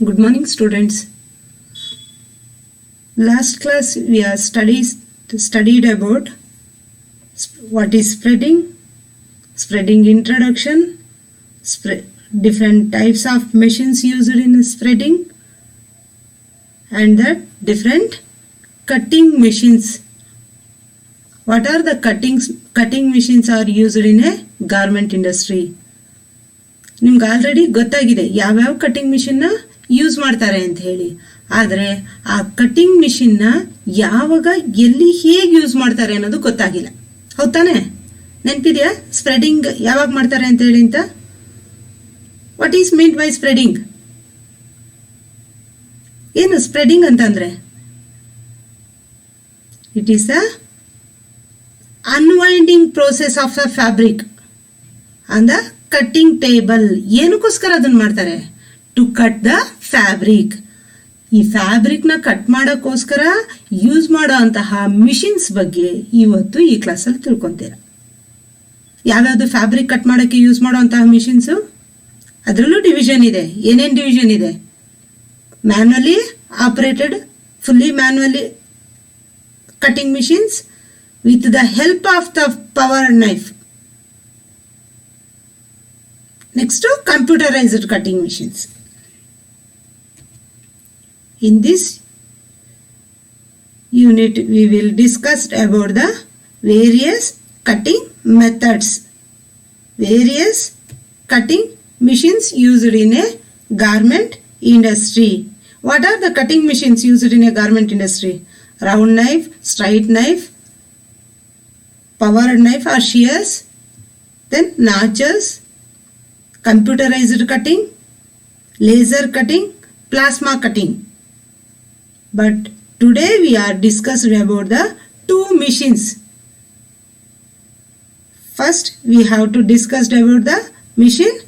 Good morning, students. Last class we have studied about what is spreading introduction, different types of machines used in spreading, and the different cutting machines. What are the cutting machines are used in a garment industry? ನಿಮ್ಗೆ already ಗೊತ್ತಾಗಿದೆ ಯಾವ್ಯಾವ cutting ಮಿಷಿನ್ನ use ಮಾಡ್ತಾರೆ ಅಂತ ಹೇಳಿ. ಆದರೆ ಆ cutting ಮಿಷಿನ್ನ ಯಾವಾಗ ಎಲ್ಲಿ ಹೇಗೆ ಯೂಸ್ ಮಾಡ್ತಾರೆ ಅನ್ನೋದು ಗೊತ್ತಾಗಿಲ್ಲ. ಹೌದಾನೆ? ನೆನಪಿದೆಯಾ ಸ್ಪ್ರೆಡಿಂಗ್ ಯಾವಾಗ ಮಾಡ್ತಾರೆ ಅಂತ ಹೇಳಿ ಅಂತ? What is mean by spreading? ಏನು ಸ್ಪ್ರೆಡಿಂಗ್ ಅಂತಂದ್ರೆ? It is a unwinding process of a fabric on the cutting table. ಏನಕ್ಕೋಸ್ಕರ ಅದನ್ನ ಮಾಡ್ತಾರೆ? To cut the fabric. ಈ ಫ್ಯಾಬ್ರಿಕ್ ನ ಕಟ್ ಮಾಡೋಕ್ಕೋಸ್ಕರ ಯೂಸ್ ಮಾಡೋ ಅಂತಹ ಮಿಷಿನ್ಸ್ ಬಗ್ಗೆ ಇವತ್ತು ಈ ಕ್ಲಾಸಲ್ಲಿ ತಿಳ್ಕೊಂತೀರ. ಯಾವ್ಯಾವ್ದು ಫ್ಯಾಬ್ರಿಕ್ ಕಟ್ ಮಾಡೋಕ್ಕೆ ಯೂಸ್ ಮಾಡೋ ಅಂತಹ ಮಿಷಿನ್ಸು? ಅದರಲ್ಲೂ ಡಿವಿಷನ್ ಇದೆ. ಏನೇನು ಡಿವಿಷನ್ ಇದೆ? Manually operated, fully manually cutting machines with the help of the power knife. Next, computerized cutting machines. In this unit, we will discuss about the various cutting methods, various cutting machines used in a garment industry. What are the cutting machines used in a garment industry? Round knife, straight knife, powered knife or shears, then notches, computerized cutting, laser cutting, plasma cutting. But today we are discussing about the two machines. First we have to discuss about the machine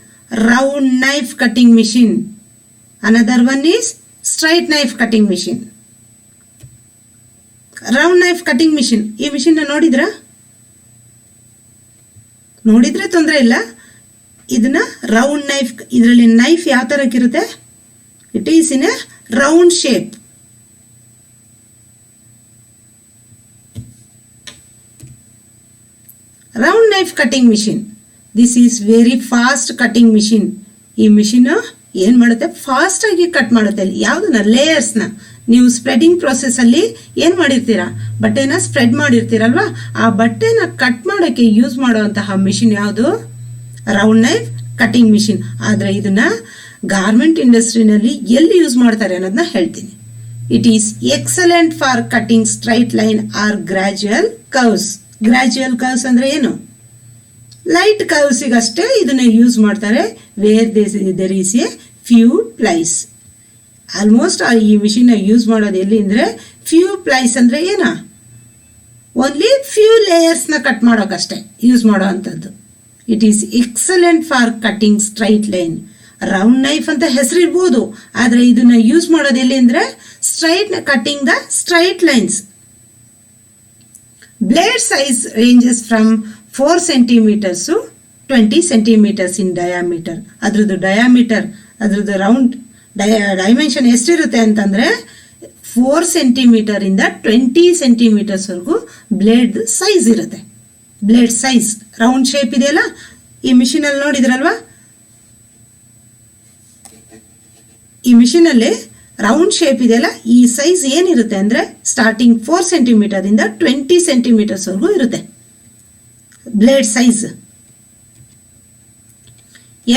round knife cutting machine. Another one is straight knife cutting machine. Round knife cutting machine. ಈ machine ನ ನೋಡಿದ್ರಾ? ನೋಡಿದ್ರೆ ತೊಂದರೆ ಇಲ್ಲ. ಇದನ್ನ round knife, ಇದರಲ್ಲಿ knife ಯಾವ ತರಕ್ಕಿರುತ್ತೆ? It is in a round shape. Round knife cutting machine, this is very fast cutting machine. ಈ ಮಿಷಿನ್ ಏನ್ ಮಾಡುತ್ತೆ? ಫಾಸ್ಟ್ ಆಗಿ ಕಟ್ ಮಾಡುತ್ತೆ. ಯಾವ್ದನ್ನ? ಲೇಯರ್ಸ್ನ. ನೀವು ಸ್ಪ್ರೆಡಿಂಗ್ ಪ್ರೋಸೆಸ್ ಅಲ್ಲಿ ಏನ್ ಮಾಡಿರ್ತೀರಾ? ಬಟ್ಟೆನ ಸ್ಪ್ರೆಡ್ ಮಾಡಿರ್ತೀರಲ್ವಾ? ಆ ಬಟ್ಟೆನ ಕಟ್ ಮಾಡೋಕೆ ಯೂಸ್ ಮಾಡುವಂತಹ ಮಿಷಿನ್ ಯಾವುದು? Round knife cutting machine. ಆದ್ರೆ ಇದನ್ನ ಗಾರ್ಮೆಂಟ್ ಇಂಡಸ್ಟ್ರಿನಲ್ಲಿ ಎಲ್ಲಿ ಯೂಸ್ ಮಾಡ್ತಾರೆ ಅನ್ನೋದನ್ನ ಹೇಳ್ತೀನಿ. It is excellent for cutting straight line or gradual curves. Gradual curves ಅಂದ್ರೆ ಏನು? ಲೈಟ್ ಕರ್ವ್ಸಿಗಷ್ಟೇ ಇದನ್ನ ಯೂಸ್ ಮಾಡ್ತಾರೆ. Where there is a few plies. Almost ಈ ಮಿಷಿನ್ ಯೂಸ್ ಮಾಡೋದು ಎಲ್ಲಿ ಅಂದ್ರೆ ಫ್ಯೂ ಪ್ಲೈಸ್ ಅಂದ್ರೆ ಏನ? ಓನ್ಲಿ ಫ್ಯೂ ಲೇಯರ್ಸ್ ನ ಕಟ್ ಮಾಡೋಕಷ್ಟೇ ಯೂಸ್ ಮಾಡೋ ಅಂಥದ್ದು. It is excellent for cutting straight line. Round knife ಅಂತ ಹೆಸರಿರ್ಬೋದು, ಆದ್ರೆ ಇದನ್ನ ಯೂಸ್ ಮಾಡೋದು ಎಲ್ಲಿ ಅಂದ್ರೆ cutting the straight lines. Blade size ranges from 4 centimeters to 20 centimeters in diameter. ಅದ್ರದ್ದು ಡಯಾಮೀಟರ್, ಅದ್ರದ್ದು ರೌಂಡ್ ಡೈಮೆನ್ಷನ್ ಎಷ್ಟಿರುತ್ತೆ ಅಂತಂದ್ರೆ 4 centimeter ಇಂದ 20 centimeters ವರೆಗೂ ಬ್ಲೇಡ್ ಸೈಜ್ ಇರುತ್ತೆ. ಬ್ಲೇಡ್ ಸೈಜ್ ರೌಂಡ್ ಶೇಪ್ ಇದೆಯಲ್ಲ, ಈ ಮಿಷಿನ್ ಅಲ್ಲಿ ನೋಡಿದ್ರಲ್ವಾ? ಈ ಮಿಷಿನ್ ಅಲ್ಲಿ ರೌಂಡ್ ಶೇಪ್ ಇದೆಯಲ್ಲ, ಈ ಸೈಜ್ ಏನಿರುತ್ತೆ ಅಂದ್ರೆ ಸ್ಟಾರ್ಟಿಂಗ್ 4 centimeter ಇಂದ 20 centimeters ವರೆಗೂ ಇರುತ್ತೆ blade size.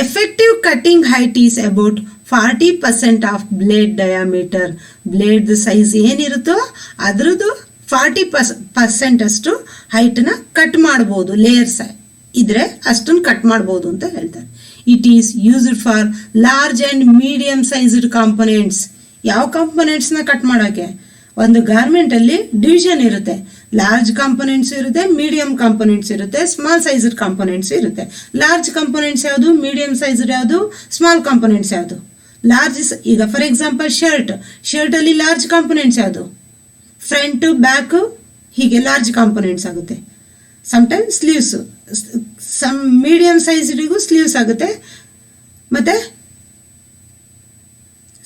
Effective cutting height is about 40% of blade diameter. Blade size ಏನಿರುತ್ತೋ ಅದರದ್ದು 40% ಅಷ್ಟು ಹೈಟ್ನ ಕಟ್ ಮಾಡಬಹುದು. ಲೇಯರ್ಸ್ ಇದ್ರೆ ಅಷ್ಟನ್ನು ಕಟ್ ಮಾಡಬಹುದು ಅಂತ ಹೇಳ್ತಾರೆ. It is used for large and medium sized components. ಯಾವ ಕಾಂಪೊನೆಂಟ್ಸ್ನ ಕಟ್ ಮಾಡೋಕೆ? ಒಂದು ಗಾರ್ಮೆಂಟ್ ಅಲ್ಲಿ ಡಿವಿಷನ್ ಇರುತ್ತೆ. ಲಾರ್ಜ್ ಕಾಂಪೊನೆಂಟ್ಸ್ ಇರುತ್ತೆ, ಮೀಡಿಯಂ ಕಾಂಪೊನೆಂಟ್ಸ್ ಇರುತ್ತೆ, ಸ್ಮಾಲ್ ಸೈಜ್ಡ್ ಕಾಂಪೊನೆಂಟ್ಸ್ ಇರುತ್ತೆ. ಲಾರ್ಜ್ ಕಾಂಪೊನೆಂಟ್ಸ್ ಯಾವುದು? ಮೀಡಿಯಂ ಸೈಜ್ಡ್ ಯಾವುದು? ಸ್ಮಾಲ್ ಕಾಂಪೊನೆಂಟ್ಸ್ ಯಾವುದು? ಲಾರ್ಜ್. ಈಗ ಫಾರ್ ಎಕ್ಸಾಂಪಲ್ ಶರ್ಟ್ ಅಲ್ಲಿ ಲಾರ್ಜ್ ಕಾಂಪೊನೆಂಟ್ಸ್ ಯಾವುದು? ಫ್ರಂಟ್, ಬ್ಯಾಕ್, ಹೀಗೆ ಲಾರ್ಜ್ ಕಾಂಪೊನೆಂಟ್ಸ್ ಆಗುತ್ತೆ. ಸಮ್ಟೈಮ್ ಸ್ಲೀವ್ಸ್, ಸಮ್ ಮೀಡಿಯಂ ಸೈಜ್ಗೂ ಸ್ಲೀವ್ಸ್ ಆಗುತ್ತೆ, ಮತ್ತೆ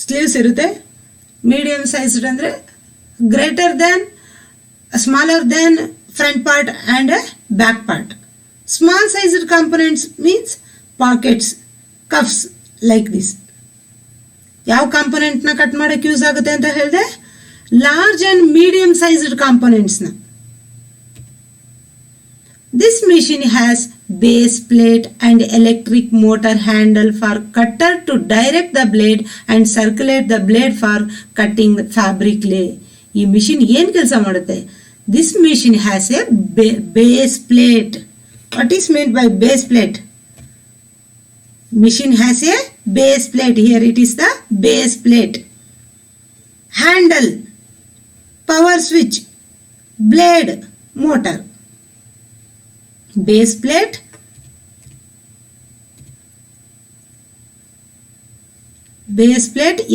ಸ್ಲೀವ್ಸ್ ಇರುತ್ತೆ. ಮೀಡಿಯಮ್ ಸೈಜ್ಡ್ ಅಂದರೆ greater than smaller than front part and back part. Small sized components means pockets, cuffs like this. ಯಾವ ಕಾಂಪೊನೆಂಟ್ನ ಕಟ್ ಮಾಡೋಕ್ಕೆ ಯೂಸ್ ಆಗುತ್ತೆ ಅಂತ ಹೇಳಿದೆ? ಲಾರ್ಜ್ ಆ್ಯಂಡ್ ಮೀಡಿಯಮ್ ಸೈಜ್ಡ್ ಕಾಂಪೊನೆಂಟ್ಸ್ನ. This machine has base plate and electric motor handle for cutter to direct the blade and circulate the blade for cutting fabric lay. ಈ machine ಏನು ಕೆಲಸ ಮಾಡುತ್ತೆ? This machine has a base plate. What is meant by base plate? Machine has a base plate. Here it is the base plate. Handle, power switch, blade, motor. Base plate,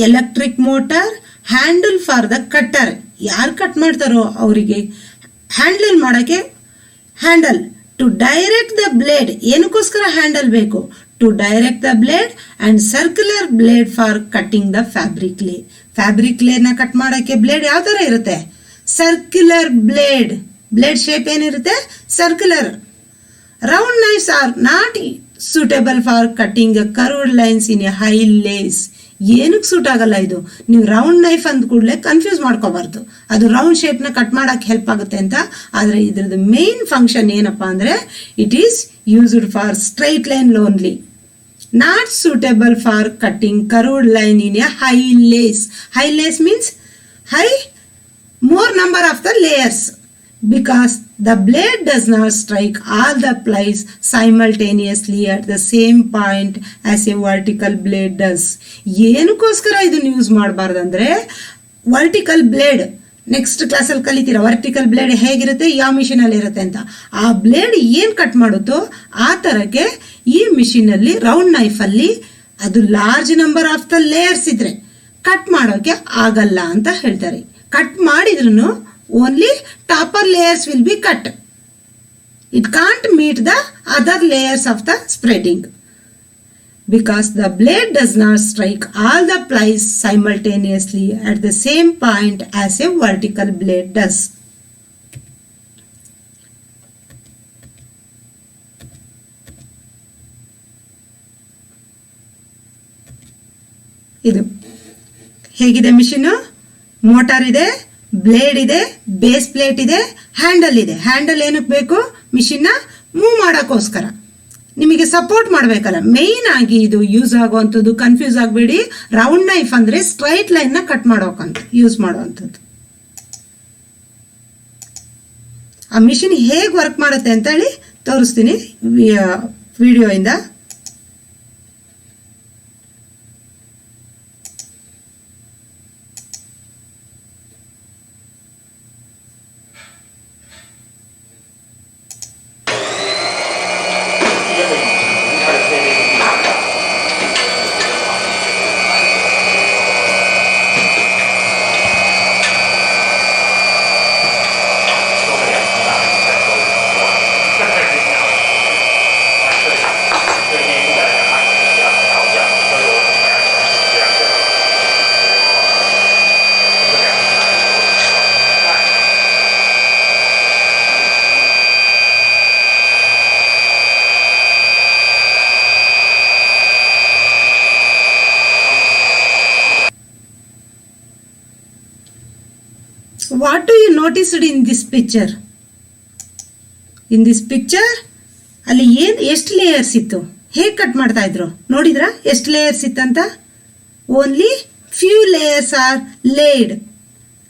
electric motor, handle for the cutter. ಯಾರು cut ಮಾಡ್ತಾರೋ ಅವರಿಗೆ handle ಮಾಡೋಕ್ಕೆ handle. To direct the blade, ಏನಕ್ಕೋಸ್ಕರ handle ಬೇಕು? To direct the blade and circular blade for cutting the fabric lay. Fabric ಲೇನ cut ಮಾಡೋಕ್ಕೆ blade ಯಾವ ಥರ ಇರುತ್ತೆ? Circular blade. ಬ್ಲೇಡ್ ಶೇಪ್ ಏನಿರುತ್ತೆ? Circular. Round knives are not suitable for cutting curved lines in a high lace. ಏನಕ್ಕೆ suit ಆಗಲ್ಲ ಇದು? ನೀವು ರೌಂಡ್ ನೈಫ್ ಅಂದ ಕೂಡಲೇ ಕನ್ಫ್ಯೂಸ್ ಮಾಡ್ಕೋಬಾರ್ದು. ಅದು ರೌಂಡ್ ಶೇಪ್ನ ಕಟ್ ಮಾಡೋಕ್ಕೆ ಹೆಲ್ಪ್ ಆಗುತ್ತೆ ಅಂತ. ಆದರೆ ಇದ್ರದ್ದು ಮೇನ್ ಫಂಕ್ಷನ್ ಏನಪ್ಪ ಅಂದರೆ it is used for straight line only, not suitable for cutting curved line in a high lays. High lays means high more number of the layers, because the blade does not strike all the plies simultaneously at the same point as a vertical blade does. ಏನಕ್ಕೋಸ್ಕರ ಇದನ್ನು use ಮಾಡಬಾರ್ದಂದ್ರೆ vertical blade next ಕ್ಲಾಸಲ್ಲಿ ಕಲಿತೀರ. Vertical blade ಹೇಗಿರುತ್ತೆ, ಯಾವ ಮಿಷಿನಲ್ಲಿ ಇರುತ್ತೆ ಅಂತ. ಆ blade ಏನು cut ಮಾಡುತ್ತೋ ಆ ಥರಕ್ಕೆ ಈ ಮಿಷಿನಲ್ಲಿ ರೌಂಡ್ ನೈಫಲ್ಲಿ ಅದು large number of the layers ಇದ್ರೆ ಕಟ್ ಮಾಡೋಕ್ಕೆ ಆಗಲ್ಲ ಅಂತ ಹೇಳ್ತಾರೆ. ಕಟ್ ಮಾಡಿದ್ರು only topper layers will be cut. It can't meet the other layers of the spreading because the blade does not strike all the plies simultaneously at the same point as a vertical blade does. ಇದು ಹೇಗಿದೆ machine? Motor ಇದೆ, blade ಇದೆ, base plate ಇದೆ, handle ಇದೆ. Handle ಏನಕ್ಕೆ ಬೇಕು? ಮಿಷಿನ್ನ move ಮಾಡೋಕ್ಕೋಸ್ಕರ, ನಿಮಗೆ ಸಪೋರ್ಟ್ ಮಾಡಬೇಕಲ್ಲ. ಮೇಯ್ನ್ ಆಗಿ ಇದು ಯೂಸ್ ಆಗುವಂಥದ್ದು, ಕನ್ಫ್ಯೂಸ್ ಆಗಬೇಡಿ. ರೌಂಡ್ ನೈಫ್ ಅಂದರೆ ಸ್ಟ್ರೈಟ್ ಲೈನ್ನ ಕಟ್ ಮಾಡೋಕಂತ ಯೂಸ್ ಮಾಡುವಂಥದ್ದು. ಆ ಮಿಷಿನ್ ಹೇಗೆ ವರ್ಕ್ ಮಾಡುತ್ತೆ ಅಂತ ಹೇಳಿ ತೋರಿಸ್ತೀನಿ ವಿಡಿಯೋಯಿಂದ. What do you noticed in this picture? In this picture ಅಲ್ಲಿ ಎಷ್ಟು ಲೇಯರ್ಸ್ ಇತ್ತು, ಹೇಗೆ ಕಟ್ ಮಾಡ್ತಾ ಇದ್ರು ನೋಡಿದ್ರಾ? ಎಷ್ಟು ಲೇಯರ್ಸ್ ಇತ್ತಂತ? Only few layers are laid.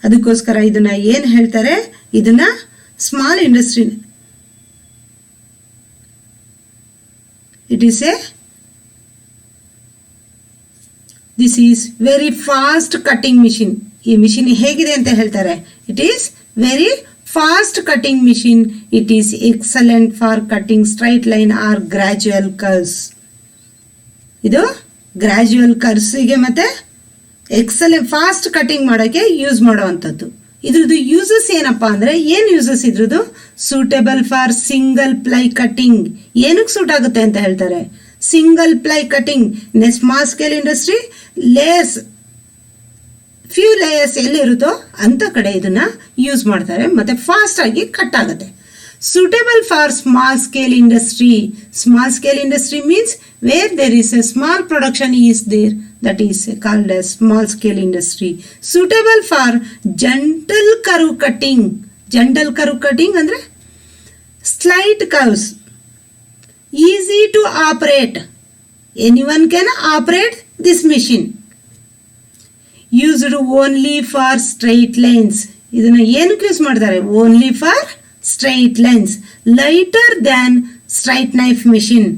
ಅದಕ್ಕೋಸ್ಕರ ಇದನ್ನ ಏನು ಹೇಳ್ತಾರೆ? ಇದನ್ನ small industry. It is this is very fast cutting machine. ಈ ಮಿಷಿನ್ ಹೇಗಿದೆ ಅಂತ ಹೇಳ್ತಾರೆ? It is very fast cutting machine. It is excellent for cutting straight line or gradual curves. ಇದು ಗ್ರಾಜುಯಲ್ ಕರ್ವ್ಸಿಗೆ ಮತ್ತೆ ಎಕ್ಸಲೆಂಟ್ ಫಾಸ್ಟ್ ಕಟ್ಟಿಂಗ್ ಮಾಡೋಕ್ಕೆ use ಮಾಡುವಂಥದ್ದು. ಇದ್ರದ್ದು ಯೂಸಸ್ ಏನಪ್ಪಾ ಅಂದರೆ, ಏನು ಯೂಸಸ್ ಇದ್ರದ್ದು? Suitable for single ply cutting. ಏನಕ್ಕೆ ಸೂಟ್ ಆಗುತ್ತೆ ಅಂತ ಹೇಳ್ತಾರೆ? Single ply cutting in a small scale industry, layers few layers ಎಲ್ಲಿರುತ್ತೋ ಅಂಥ ಕಡೆ ಇದನ್ನ ಯೂಸ್ ಮಾಡ್ತಾರೆ ಮತ್ತು ಫಾಸ್ಟಾಗಿ ಕಟ್ ಆಗುತ್ತೆ. Suitable for small scale industry. Small scale industry means where there is a small production is there, that is called as small scale industry. Suitable for gentle curve cutting. Gentle curve cutting ಅಂದ್ರೆ slight curves, easy to operate. Anyone can operate this machine. Used only for straight lines. ಇದನ್ನ ಏನಕ್ಕೆ use ಮಾಡ್ತಾರೆ? Only for straight lines. Lighter than straight knife machine.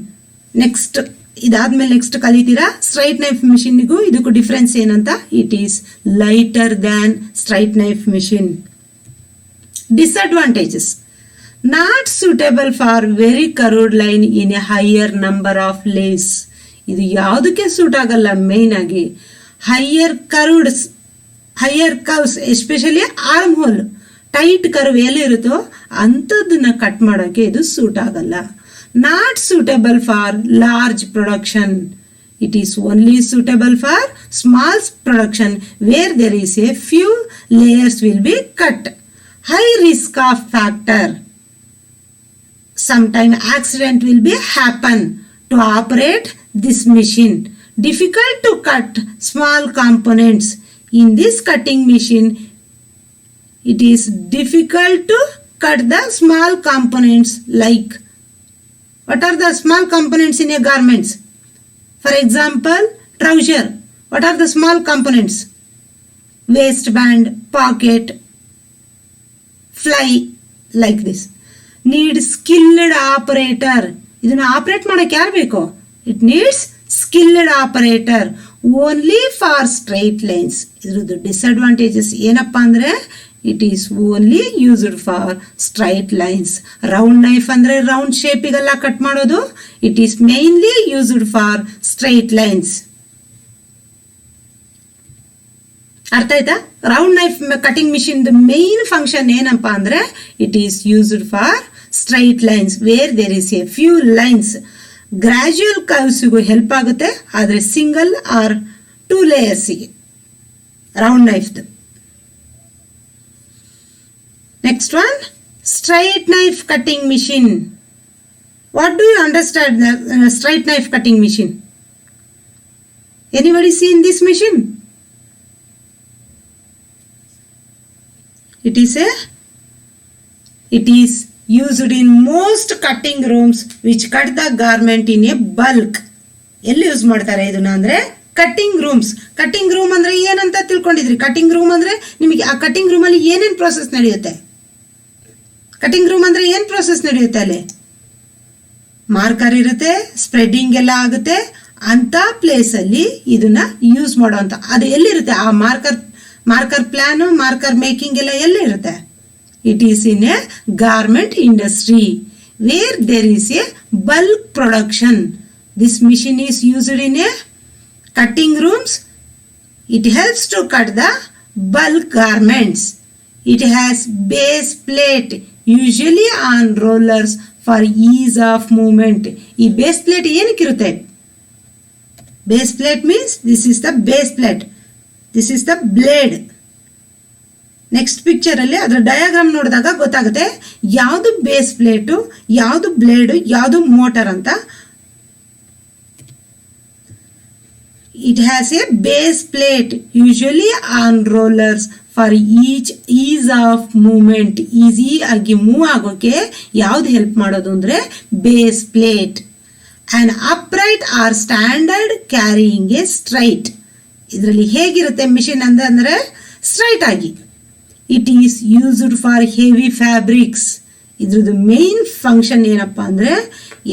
Next ಇದಾದ್ಮೇಲೆ next ಕಲಿತೀರಾ straight knife ಮಿಷಿನ್ಗೂ ಇದಕ್ಕೂ difference ಏನಂತ. It is lighter than straight knife machine. Disadvantages: not suitable for very curved line in a higher number of lays. ಇದು ಯಾವುದಕ್ಕೆ suit ಆಗಲ್ಲ. Main ಆಗಿ higher curves especially arm hole tight curve ಎಲ್ಲಿರುತ್ತೋ ಅಂಥದ್ದನ್ನ cut ಮಾಡೋಕ್ಕೆ ಇದು suit ಆಗಲ್ಲ. Not suitable for large production. It is only suitable for small production where there is a few layers will be cut. High risk of factor. Sometime accident will be happen to operate this machine. Difficult to cut small components. In this cutting machine, it is difficult to cut the small components like. What are the small components in a garments? For example, trouser. What are the small components? Waistband, pocket, fly, like this. Need skilled operator. ಇದನ್ನ operate ಮಾಡಕ್ಕೆ ಯಾರು ಬೇಕು? It needs skilled operator. Only for straight lines. ಇದ್ರದ್ದು disadvantages ಏನಪ್ಪಾ ಅಂದ್ರೆ it is only used for straight lines. Round knife ಅಂದ್ರೆ round ಶೇಪಿಗೆಲ್ಲ cut ಮಾಡೋದು. It is mainly used for straight lines. ಅರ್ಥ ಆಯ್ತಾ? Round knife cutting machine main function ಏನಪ್ಪಾ ಅಂದ್ರೆ it is used for straight lines where there is a few lines. Gradual ಕರ್ವ್ಸ್ಗೂ help ಆಗುತ್ತೆ, ಆದರೆ ಸಿಂಗಲ್ ಆರ್ 2 ಲೇಯರ್ಸಿಗೆ ರೌಂಡ್ ನೈಫ್ದು. Next one, straight knife cutting machine. What do you understand the straight knife cutting machine? Anybody seen this machine? It is used in most cutting rooms which cut the garment in a bulk. ಎಲ್ಲಿ use ಮಾಡ್ತಾರೆ ಇದನ್ನ ಅಂದ್ರೆ cutting rooms. Cutting room ಅಂದ್ರೆ ಏನಂತ ತಿಳ್ಕೊಂಡಿದ್ರಿ? Cutting room ಅಂದ್ರೆ ನಿಮಗೆ ಆ cutting room ಅಲ್ಲಿ ಏನೇನು ಪ್ರೋಸೆಸ್ ನಡೆಯುತ್ತೆ? ಕಟಿಂಗ್ ರೂಮ್ ಅಂದ್ರೆ ಏನ್ ಪ್ರೋಸೆಸ್ ನಡೆಯುತ್ತೆ? ಅಲ್ಲಿ ಮಾರ್ಕರ್ ಇರುತ್ತೆ, ಸ್ಪ್ರೆಡಿಂಗ್ ಎಲ್ಲ ಆಗುತ್ತೆ. ಅಂತ ಪ್ಲೇಸ್ ಅಲ್ಲಿ ಇದನ್ನ ಯೂಸ್ ಮಾಡುವಂತ ಅದು ಎಲ್ಲಿರುತ್ತೆ? ಆ ಮಾರ್ಕರ್ ಪ್ಲಾನ್, ಮಾರ್ಕರ್ ಮೇಕಿಂಗ್ ಎಲ್ಲ ಎಲ್ಲಿರುತ್ತೆ? It is in a garment industry where there is a bulk production. This machine is used in a cutting rooms. It helps to cut the bulk garments. It has base plate usually on rollers for ease of movement. ಈ base plate ಏನಕ್ಕೆ ಇರುತ್ತೆ? Base plate means this is the base plate, this is the blade. Next picture ಅಲ್ಲಿ ಅದರ diagram ನೋಡಿದಾಗ ಗೊತ್ತಾಗುತ್ತೆ ಯಾವುದು base plate, ಯಾವುದು blade, ಯಾವುದು ಮೋಟರ್ ಅಂತ. It has a base plate usually on rollers for ease of movement. Easy ಆಗಿ move ಆಗೋಕೆ ಯಾವ್ದು ಹೆಲ್ಪ್ ಮಾಡೋದು ಅಂದ್ರೆ base plate. On upright or standard carrying a straight. ಇದರಲ್ಲಿ ಹೇಗಿರುತ್ತೆ ಮಿಷಿನ್ ಅಂದ್ರೆ ಸ್ಟ್ರೈಟ್ ಆಗಿ. It is used for heavy fabrics. ಇದ್ರದ್ದು ಮೇನ್ ಫಂಕ್ಷನ್ ಏನಪ್ಪಾ ಅಂದ್ರೆ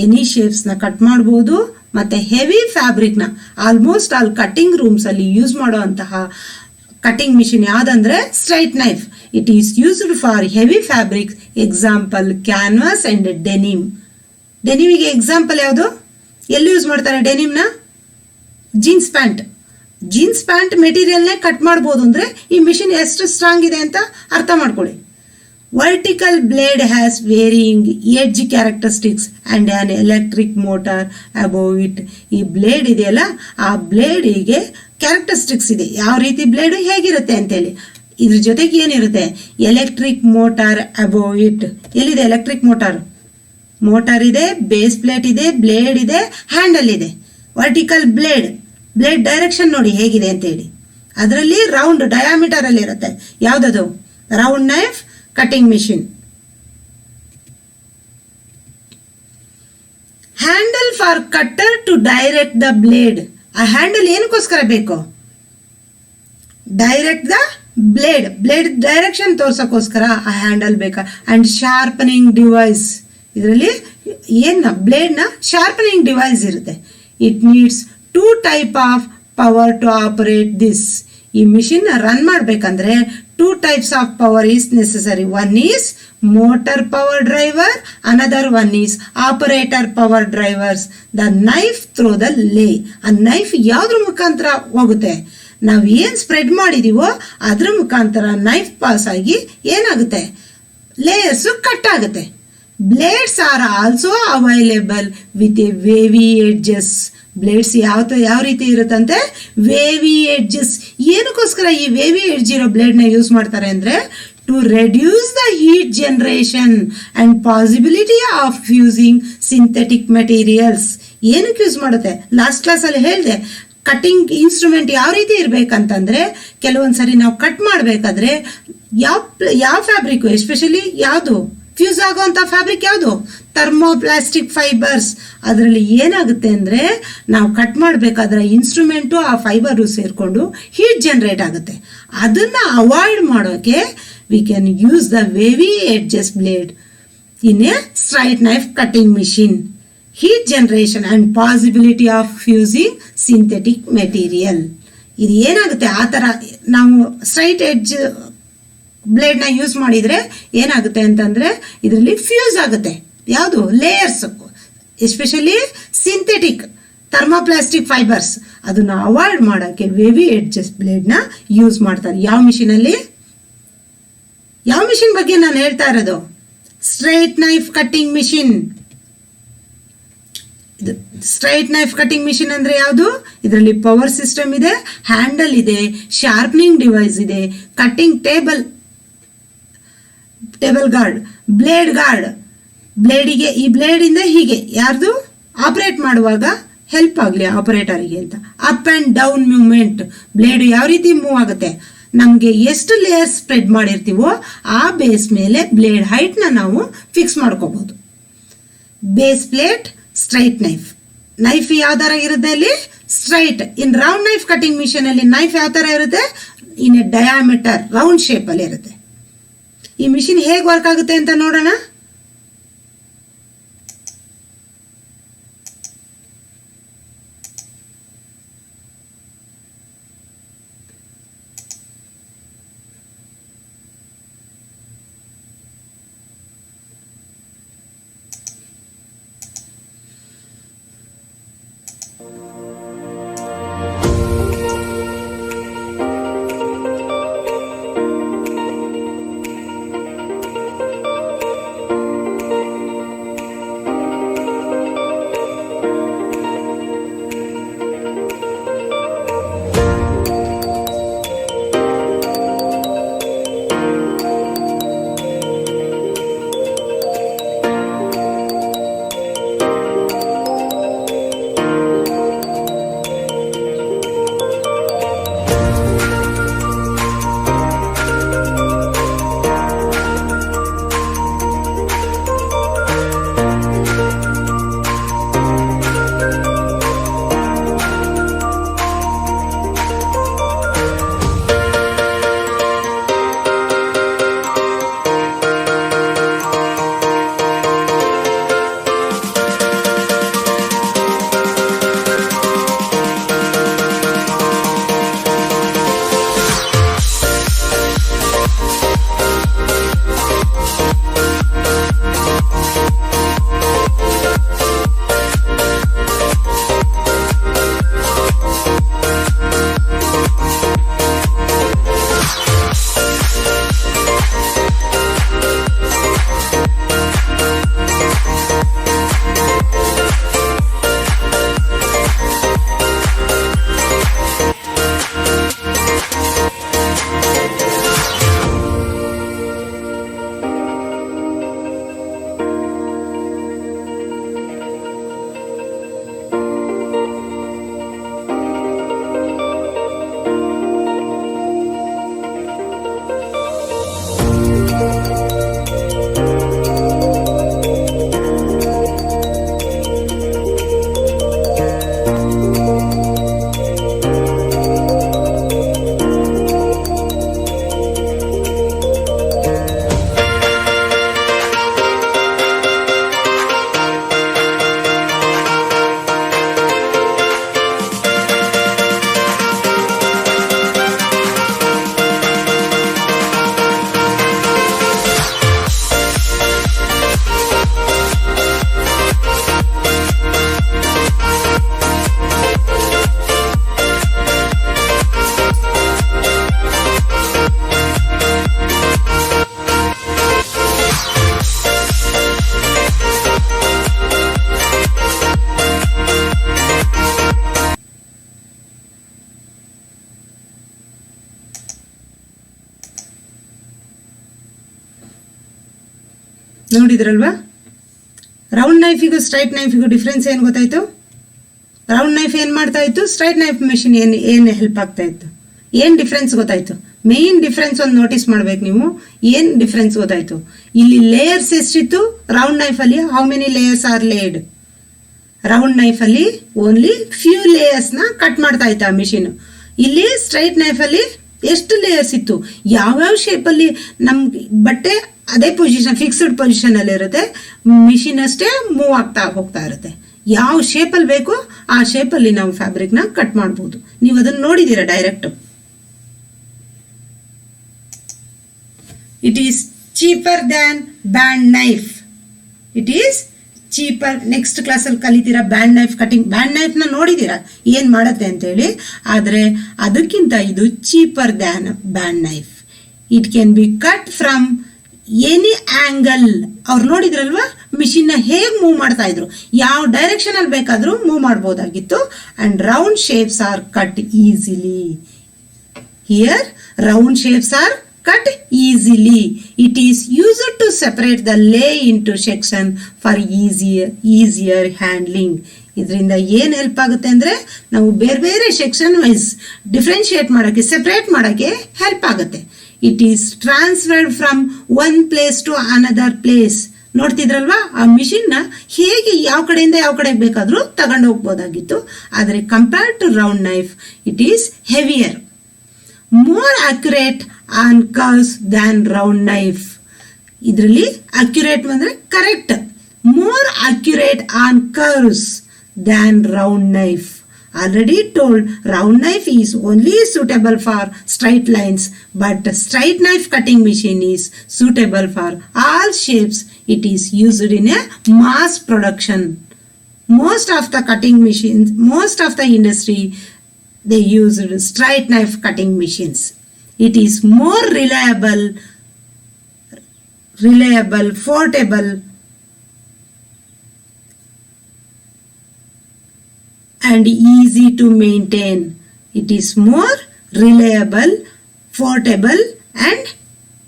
ಎನಿ ಶೇಪ್ಸ್ನ ಕಟ್ ಮಾಡ್ಬೋದು, ಮತ್ತೆ ಹೆವಿ ಫ್ಯಾಬ್ರಿಕ್ನ ಆಲ್ಮೋಸ್ಟ್ ಆಲ್ ಕಟ್ಟಿಂಗ್ ರೂಮ್ಸ್ ಅಲ್ಲಿ ಯೂಸ್ ಮಾಡುವಂತಹ ಕಟಿಂಗ್ ಮಿಷಿನ್ ಯಾವ್ದಂದ್ರೆ straight knife. It is used for heavy fabrics. Example canvas and denim. ಡೆನಿಮಿಗೆ ಎಕ್ಸಾಂಪಲ್ ಯಾವುದು? ಎಲ್ಲಿ ಯೂಸ್ ಮಾಡ್ತಾರೆ ಡೆನಿಮ್ನ? Jeans pant. ಜೀನ್ಸ್ ಪ್ಯಾಂಟ್ ಮೆಟೀರಿಯಲ್ನೇ ಕಟ್ ಮಾಡ್ಬೋದು ಅಂದ್ರೆ ಈ ಮಿಷಿನ್ ಎಷ್ಟು ಸ್ಟ್ರಾಂಗ್ ಇದೆ ಅಂತ ಅರ್ಥ ಮಾಡ್ಕೊಳ್ಳಿ. Vertical blade has varying edge characteristics and an electric motor above it. ಈ ಬ್ಲೇಡ್ ಇದೆಯಲ್ಲ, ಆ ಬ್ಲೇಡಿಗೆ ಕ್ಯಾರೆಕ್ಟರಿಸ್ಟಿಕ್ಸ್ ಇದೆ. ಯಾವ ರೀತಿ ಬ್ಲೇಡ್ ಹೇಗಿರುತ್ತೆ ಅಂತೇಳಿ. ಇದ್ರ ಜೊತೆಗೆ ಏನಿರುತ್ತೆ, ಎಲೆಕ್ಟ್ರಿಕ್ ಮೋಟಾರ್ ಅಬೋವ್ ಇಟ್. ಎಲ್ಲಿದೆ ಎಲೆಕ್ಟ್ರಿಕ್ ಮೋಟಾರ್? ಮೋಟಾರ್ ಇದೆ, ಬೇಸ್ ಪ್ಲೇಟ್ ಇದೆ, ಬ್ಲೇಡ್ ಇದೆ, ಹ್ಯಾಂಡಲ್ ಇದೆ. ವರ್ಟಿಕಲ್ ಬ್ಲೇಡ್, ಬ್ಲೇಡ್ ಡೈರೆಕ್ಷನ್ ನೋಡಿ ಹೇಗಿದೆ ಅಂತೇಳಿ. ಅದರಲ್ಲಿ ರೌಂಡ್ ಡಯಾಮೀಟರ್ ಅಲ್ಲಿ ಇರುತ್ತೆ. ಯಾವುದದು? Round knife cutting machine. Handle for cutter to direct the blade. ಆ ಹ್ಯಾಂಡಲ್ ಏನಕ್ಕೋಸ್ಕರ ಬೇಕು? Direct the blade, blade direction ತೋರ್ಸಕ್ಕೋಸ್ಕರ ಆ ಹ್ಯಾಂಡಲ್ ಬೇಕಾ. ಅಂಡ್ ಶಾರ್ಪನಿಂಗ್ ಡಿವೈಸ್, ಇದರಲ್ಲಿ ಏನ ಬ್ಲೇಡ್ನ ಶಾರ್ಪನಿಂಗ್ ಡಿವೈಸ್ ಇರುತ್ತೆ. It needs 2 type of power to operate this. ಈ ಮಿಷಿನ್ ರನ್ ಮಾಡಬೇಕಂದ್ರೆ 2 types of power is necessary. One is motor power driver, another one is operator power drivers. The knife through the lay. ಆ knife ಯಾವ್ದ್ರ ಮುಖಾಂತರ ಹೋಗುತ್ತೆ? ನಾವು ಏನು spread ಮಾಡಿದೀವೋ ಅದ್ರ ಮುಖಾಂತರ ನೈಫ್ ಪಾಸ್ ಆಗಿ ಏನಾಗುತ್ತೆ, ಲೇಯರ್ಸ್ ಕಟ್ ಆಗುತ್ತೆ. Blades are also available with A ವೇವಿ edges. Blades ಯಾವ ರೀತಿ ಇರುತ್ತಂತೆ? ವೇವಿ ಎಡ್ಜಸ್. ಏನಕ್ಕೋಸ್ಕರ ಈ ವೇವಿ ಎಡ್ಜ್ ಇರೋ ಬ್ಲೇಡ್ನ ಯೂಸ್ ಮಾಡ್ತಾರೆ ಅಂದರೆ to reduce the heat generation and possibility of using synthetic materials. ಏನಕ್ಕೆ ಯೂಸ್ ಮಾಡುತ್ತೆ? ಲಾಸ್ಟ್ ಕ್ಲಾಸಲ್ಲಿ ಹೇಳಿದೆ, ಕಟಿಂಗ್ ಇನ್ಸ್ಟ್ರೂಮೆಂಟ್ ಯಾವ ರೀತಿ ಇರಬೇಕಂತಂದ್ರೆ, ಕೆಲವೊಂದ್ಸರಿ ನಾವು ಕಟ್ ಮಾಡಬೇಕಾದ್ರೆ ಯಾವ ಫ್ಯಾಬ್ರಿಕ್, ಎಸ್ಪೆಷಲಿ ಯಾವುದು ಫ್ಯೂಸ್ ಆಗುವಂಥ ಫ್ಯಾಬ್ರಿಕ್ ಯಾವುದು? Thermoplastic fibres. ಅದರಲ್ಲಿ ಏನಾಗುತ್ತೆ ಅಂದರೆ ನಾವು ಕಟ್ ಮಾಡಬೇಕಾದ್ರೆ ಇನ್ಸ್ಟ್ರೂಮೆಂಟು ಆ ಫೈಬರು ಸೇರಿಕೊಂಡು ಹೀಟ್ ಜನರೇಟ್ ಆಗುತ್ತೆ. ಅದನ್ನು ಅವಾಯ್ಡ್ ಮಾಡೋಕ್ಕೆ we can use the ವೇವಿ edges blade in a straight knife cutting machine. Heat generation and possibility of fusing synthetic material. ಇದು ಏನಾಗುತ್ತೆ, ಆ ಥರ ನಾವು ಸ್ಟ್ರೈಟ್ ಎಡ್ಜ್ ಬ್ಲೇಡ್ನ ಯೂಸ್ ಮಾಡಿದರೆ ಏನಾಗುತ್ತೆ ಅಂತಂದರೆ ಇದರಲ್ಲಿ ಫ್ಯೂಸ್ ಆಗುತ್ತೆ. ಯಾವುದು? Layers, especially synthetic thermoplastic fibres. ಅದನ್ನು ಅವಾಯ್ಡ್ ಮಾಡೋಕ್ಕೆ ವೇವಿ ಎಡ್ಜಸ್ ಬ್ಲೇಡ್ನ ಯೂಸ್ ಮಾಡ್ತಾರೆ. ಯಾವ ಮಿಷಿನಲ್ಲಿ? ಯಾವ ಮಿಷಿನ್ ಬಗ್ಗೆ ನಾನು ಹೇಳ್ತಾ ಇರೋದು? Straight knife cutting machine. Straight knife cutting machine ಅಂದ್ರೆ ಯಾವುದು? ಇದರಲ್ಲಿ ಪವರ್ ಸಿಸ್ಟಮ್ ಇದೆ, ಹ್ಯಾಂಡಲ್ ಇದೆ, ಶಾರ್ಪನಿಂಗ್ ಡಿವೈಸ್ ಇದೆ, cutting table guard, blade guard. ಬ್ಲೇಡಿಗೆ ಈ ಬ್ಲೇಡಿಂದ ಹೀಗೆ ಯಾರ್ದು ಆಪರೇಟ್ ಮಾಡುವಾಗ ಹೆಲ್ಪ್ ಆಗಲಿ ಆಪರೇಟರಿಗೆ ಅಂತ. Up and down movement. Blade ಯಾವ ರೀತಿ ಮೂವ್ ಆಗುತ್ತೆ? ನಮಗೆ ಎಷ್ಟು ಲೇಯರ್ ಸ್ಪ್ರೆಡ್ ಮಾಡಿರ್ತೀವೋ ಆ ಬೇಸ್ ಮೇಲೆ ಬ್ಲೇಡ್ ಹೈಟ್ನ ನಾವು ಫಿಕ್ಸ್ ಮಾಡ್ಕೋಬಹುದು. Base plate, straight knife. Knife ಯಾವ ಥರ ಇರುತ್ತೆ ಅಲ್ಲಿ? ಸ್ಟ್ರೈಟ್. ಇನ್ ರೌಂಡ್ ನೈಫ್ ಕಟಿಂಗ್ ಮಿಷನ್ ಅಲ್ಲಿ ನೈಫ್ ಯಾವ ಥರ ಇರುತ್ತೆ? In a diameter, round shape ಅಲ್ಲಿ ಇರುತ್ತೆ. ಈ ಮಿಷಿನ್ ಹೇಗೆ ವರ್ಕ್ ಆಗುತ್ತೆ ಅಂತ ನೋಡೋಣ. ನೋಡಿದ್ರಲ್ವಾ? ರೌಂಡ್ ನೈಫಿಗೂ ಸ್ಟ್ರೈಟ್ ನೈಫಿಗೂ ಡಿಫ್ರೆನ್ಸ್ ಏನು ಗೊತ್ತಾಯಿತು? ರೌಂಡ್ ನೈಫ್ ಏನು ಮಾಡ್ತಾ ಇತ್ತು, ಸ್ಟ್ರೈಟ್ ನೈಫ್ ಮೆಷಿನ್ ಏನು ಹೆಲ್ಪ್ ಆಗ್ತಾ ಇತ್ತು? ಏನು ಡಿಫ್ರೆನ್ಸ್ ಗೊತ್ತಾಯಿತು? ಮೇನ್ ಡಿಫ್ರೆನ್ಸ್ ಒಂದು ನೋಟಿಸ್ ಮಾಡ್ಬೇಕು ನೀವು. ಏನು ಡಿಫ್ರೆನ್ಸ್ ಗೊತ್ತಾಯಿತು? ಇಲ್ಲಿ ಲೇಯರ್ಸ್ ಎಷ್ಟಿತ್ತು ರೌಂಡ್ ನೈಫಲ್ಲಿ? How many layers are laid? Round ನೈಫಲ್ಲಿ ಓನ್ಲಿ ಫ್ಯೂ ಲೇಯರ್ಸ್ನ ಕಟ್ ಮಾಡ್ತಾ ಇತ್ತು ಆ ಮಿಷಿನ್. ಇಲ್ಲಿ ಸ್ಟ್ರೈಟ್ ನೈಫಲ್ಲಿ ಎಷ್ಟು ಲೇಯರ್ಸ್ ಇತ್ತು? ಯಾವ್ಯಾವ ಶೇಪಲ್ಲಿ ನಮ್ಗೆ ಬಟ್ಟೆ ಅದೇ ಪೊಸಿಷನ್, ಫಿಕ್ಸ್ಡ್ ಪೊಸಿಷನಲ್ಲಿ ಇರುತ್ತೆ, ಮಿಷಿನ್ ಅಷ್ಟೇ ಮೂವ್ ಆಗ್ತಾ ಹೋಗ್ತಾ ಇರುತ್ತೆ. ಯಾವ ಶೇಪಲ್ಲಿ ಬೇಕೋ ಆ ಶೇಪಲ್ಲಿ ನಾವು ಫ್ಯಾಬ್ರಿಕ್ನ ಕಟ್ ಮಾಡ್ಬೋದು. ನೀವು ಅದನ್ನು ನೋಡಿದ್ದೀರಾ direct. It is cheaper than band knife. It is cheaper. Next ಕ್ಲಾಸಲ್ಲಿ ಕಲಿತೀರಾ ಬ್ಯಾಂಡ್ ನೈಫ್ ಕಟಿಂಗ್. ಬ್ಯಾಂಡ್ ನೈಫ್ನ ನೋಡಿದ್ದೀರಾ ಏನು ಮಾಡುತ್ತೆ ಅಂತೇಳಿ. ಆದರೆ ಅದಕ್ಕಿಂತ ಇದು cheaper than band knife. It can be cut from any angle. ಅವ್ರು ನೋಡಿದ್ರಲ್ವಾ ಮಿಷಿನ್ನ ಹೇಗೆ ಮೂವ್ ಮಾಡ್ತಾ ಇದ್ರು, ಯಾವ ಡೈರೆಕ್ಷನಲ್ಲಿ ಬೇಕಾದರೂ ಮೂವ್ ಮಾಡ್ಬೋದಾಗಿತ್ತು. And round shapes are cut easily. Here round shapes are cut easily. It is used to separate the lay into section for easier handling. ಇದರಿಂದ ಏನು ಹೆಲ್ಪ್ ಆಗುತ್ತೆ ಅಂದರೆ ನಾವು ಬೇರೆ ಬೇರೆ ಸೆಕ್ಷನ್ ವೈಸ್ ಡಿಫ್ರೆನ್ಶಿಯೇಟ್ ಮಾಡೋಕ್ಕೆ, ಸೆಪ್ರೇಟ್ ಮಾಡೋಕ್ಕೆ ಹೆಲ್ಪ್ ಆಗುತ್ತೆ. It is transferred from one place to another place. ನೋಡ್ತಿದ್ರಲ್ವಾ ಆ ಮಿಷಿನ್ನ ಹೇಗೆ ಯಾವ ಕಡೆಯಿಂದ ಯಾವ ಕಡೆಗೆ ಬೇಕಾದರೂ ತಗೊಂಡು ಹೋಗ್ಬೋದಾಗಿತ್ತು. ಆದರೆ compared to round knife it is heavier, more accurate on curves than round knife. ಇದರಲ್ಲಿ ಅಕ್ಯುರೇಟ್ ಅಂದರೆ correct, more accurate on curves than round knife. Already told round knife is only suitable for straight lines, but straight knife cutting machine is suitable for all shapes. It is used in a mass production. Most of the cutting machines, most of the industry, they used straight knife cutting machines. It is more reliable, portable, and easy to maintain. It is more reliable, portable, and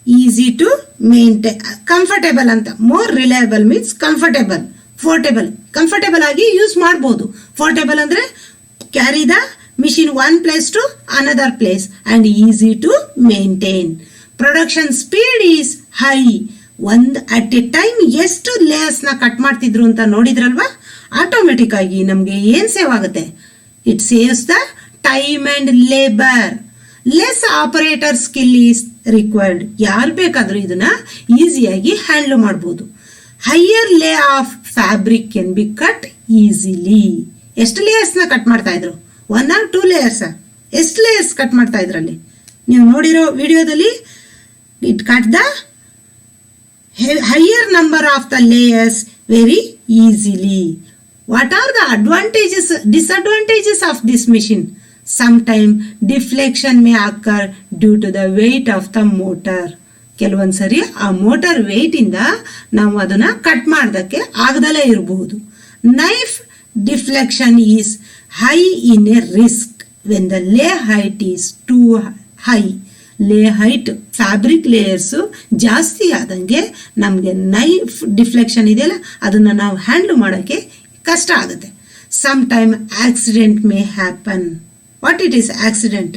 easy to maintain. Comfortable anta. More reliable means comfortable. Portable. Comfortable agi use ಮಾಡಬಹುದು. Portable ಅಂದ್ರೆ carry the machine one place to another place and easy to maintain. Production speed is high. ಒಂದು at a time ಎಷ್ಟು ಲೇಯರ್ಸ್ನ cut ಮಾಡ್ತಿದ್ರು ಅಂತ ನೋಡಿದ್ರಲ್ವಾ? Automatic ಆಗಿ ನಮಗೆ ಏನು ಸೇವ್ ಆಗುತ್ತೆ? It saves the time and labour. Less operator skill is required. ಯಾರು ಬೇಕಾದರೂ ಇದನ್ನ ಈಸಿಯಾಗಿ ಹ್ಯಾಂಡಲ್ ಮಾಡ್ಬೋದು. Higher lay of fabric can be cut easily. ಎಷ್ಟು ಲೇಯರ್ಸ್ನ ಕಟ್ ಮಾಡ್ತಾ ಇದ್ರು? 1 or 2 ಲೇಯರ್ಸ್? ಎಷ್ಟು ಲೇಯರ್ಸ್ ಕಟ್ ಮಾಡ್ತಾ ಇದ್ರಲ್ಲಿ ನೀವು ನೋಡಿರೋ ವಿಡಿಯೋದಲ್ಲಿ? It cut the higher number of the layers very easily. What are the advantages, disadvantages of this machine? Sometimes deflection may occur due to the weight of the motor. ಕೆಲವೊಂದ್ಸರಿ ಆ motor wait ಇಂದ ನಾವು ಅದನ್ನ cut ಮಾಡೋದಕ್ಕೆ ಆಗದಲ್ಲೇ ಇರಬಹುದು. Knife deflection is high in a risk when the ಲೇ height is two high. ಲೇ height fabric layers ಜಾಸ್ತಿ ಆದಂಗೆ ನಮಗೆ ನೈಫ್ ಡಿಫ್ಲೆಕ್ಷನ್ ಇದೆಯಲ್ಲ ಅದನ್ನು ನಾವು ಹ್ಯಾಂಡಲ್ ಮಾಡೋಕ್ಕೆ ಕಷ್ಟ ಆಗುತ್ತೆ. Some time accident may happen. What it is accident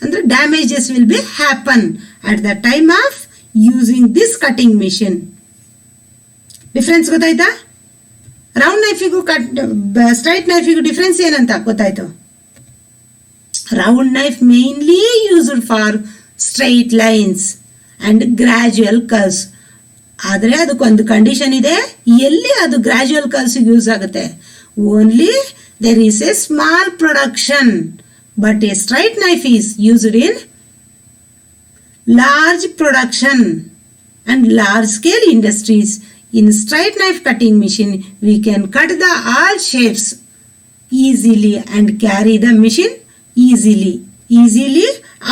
ಅಂದರೆ damages will be happen at the time of using this cutting machine. Difference ಗೊತ್ತಾಯ್ತಾ? ರೌಂಡ್ ನೈಫಿಗೂ ಸ್ಟ್ರೈಟ್ ನೈಫಿಗೂ ಡಿಫ್ರೆನ್ಸ್ ಏನಂತ ಗೊತ್ತಾಯ್ತು? Round knife mainly used for straight lines and gradual curves. ಆದರೆ ಅದಕ್ಕೊಂದು condition ಇದೆ. ಎಲ್ಲಿ ಅದು ಗ್ರಾಜುಯಲ್ ಕರ್ವ್ಸಿಗೆ ಯೂಸ್ ಆಗುತ್ತೆ? Only there is a small production. But a straight knife is used in large production and large scale industries. In straight knife cutting machine we can cut the all shapes easily and carry the machine easily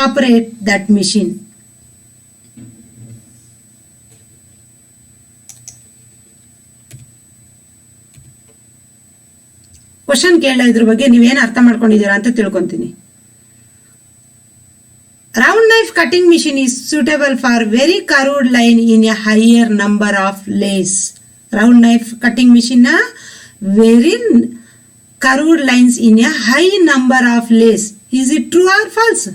operate that machine. Question ಕೇಳ ಇದ್ರ ಬಗ್ಗೆ ನೀವೇನು ಅರ್ಥ ಮಾಡ್ಕೊಂಡಿದ್ದೀರಾ ಅಂತ ತಿಳ್ಕೊಂತೀನಿ. Round knife cutting machine is suitable for very curved line in a higher number of layers. Round knife cutting machine na very curved lines in a high number of layers. Is it true or false?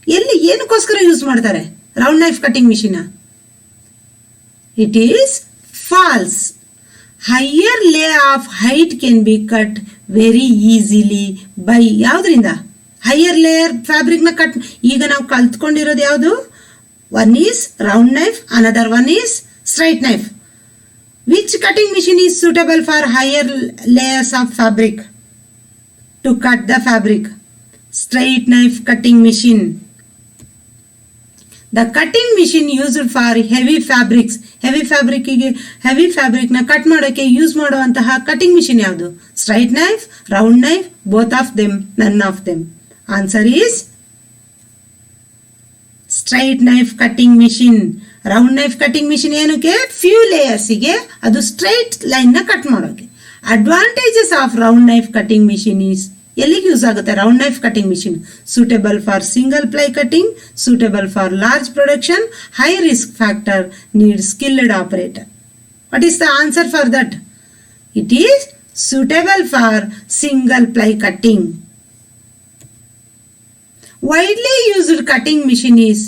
ಎಲ್ಲಿ ಏನಕ್ಕೋಸ್ಕರ use ಮಾಡ್ತಾರೆ round knife cutting machine? It is false. Higher lay of height can be cut very easily by ಯಾವುದರಿಂದ? Higher layer ಫ್ಯಾಬ್ರಿಕ್ನ cut. ಈಗ ನಾವು ಕಲ್ತ್ಕೊಂಡಿರೋದು ಯಾವುದು? One is round knife, another one is straight knife. Which cutting machine is suitable for higher layers of fabric to cut the fabric? Straight knife cutting machine. The cutting machine used for heavy fabrics. Heavy ಫ್ಯಾಬ್ರಿಕ್ನ cut ಮಾಡೋಕ್ಕೆ use ಮಾಡುವಂತಹ cutting machine ಯಾವುದು? Straight knife, round knife, both of them, none of them. Answer is straight knife cutting machine. Round knife cutting machine ಏನಕ್ಕೆ? Few ಲೇಯರ್ಸಿಗೆ, ಅದು straight ಲೈನ್ನ cut ಮಾಡೋಕ್ಕೆ. Advantages of round knife cutting machine is, ಎಲ್ಲಿಗೆ use ಆಗುತ್ತೆ round knife cutting machine? Suitable for single ply cutting, suitable for large production, high risk factor, need skilled operator. What is the answer for that? It is suitable for single ply cutting. Widely used cutting machine is,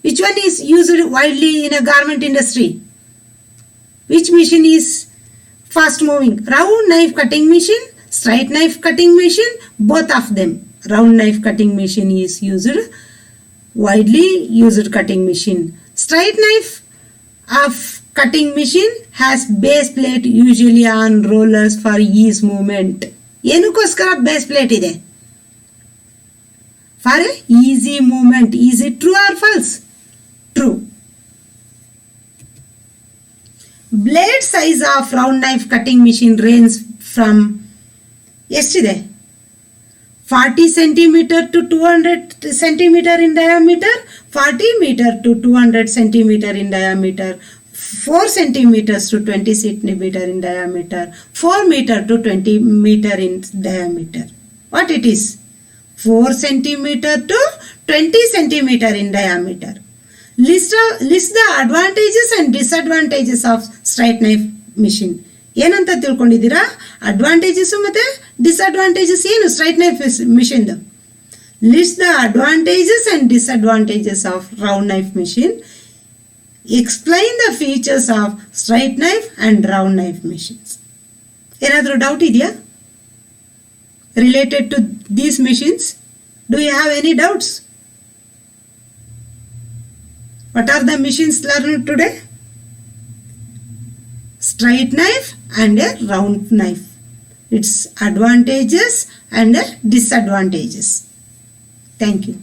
which one is used widely in a garment industry? Which machine is fast moving? Round knife cutting machine, straight knife cutting machine, both of them. Round knife cutting machine is used, widely used cutting machine. Straight knife of cutting machine has base plate usually on rollers for ease movement. ಏನಕ್ಕೋಸ್ಕರ base plate ಇದೆ? For easy movement. Is it true or false? True. Blade size of round knife cutting machine range from ಎಷ್ಟಿದೆ? 40 centimeter to 200 centimeter in diameter, 40 meter to 200 centimeter in diameter, 4 centimeters to 20 centimeter in diameter, 4 meter to 20 meter in diameter. What it is? 4 centimeter to 20 centimeter in diameter. List the advantages and disadvantages of straight knife machine. ಏನಂತ ತಿಳ್ಕೊಂಡಿದ್ದೀರಾ? Advantages ಮತ್ತೆ disadvantages ಏನು straight knife ಮಿಷಿನ್ದು? List the advantages and disadvantages of round knife machine. Explain the features of straight knife and round knife machines. ಏನಾದರೂ doubt ಇದೆಯಾ related to these machines? Do you have any doubts? What are the machines learned today? Straight knife and a round knife. Its advantages and disadvantages. Thank you.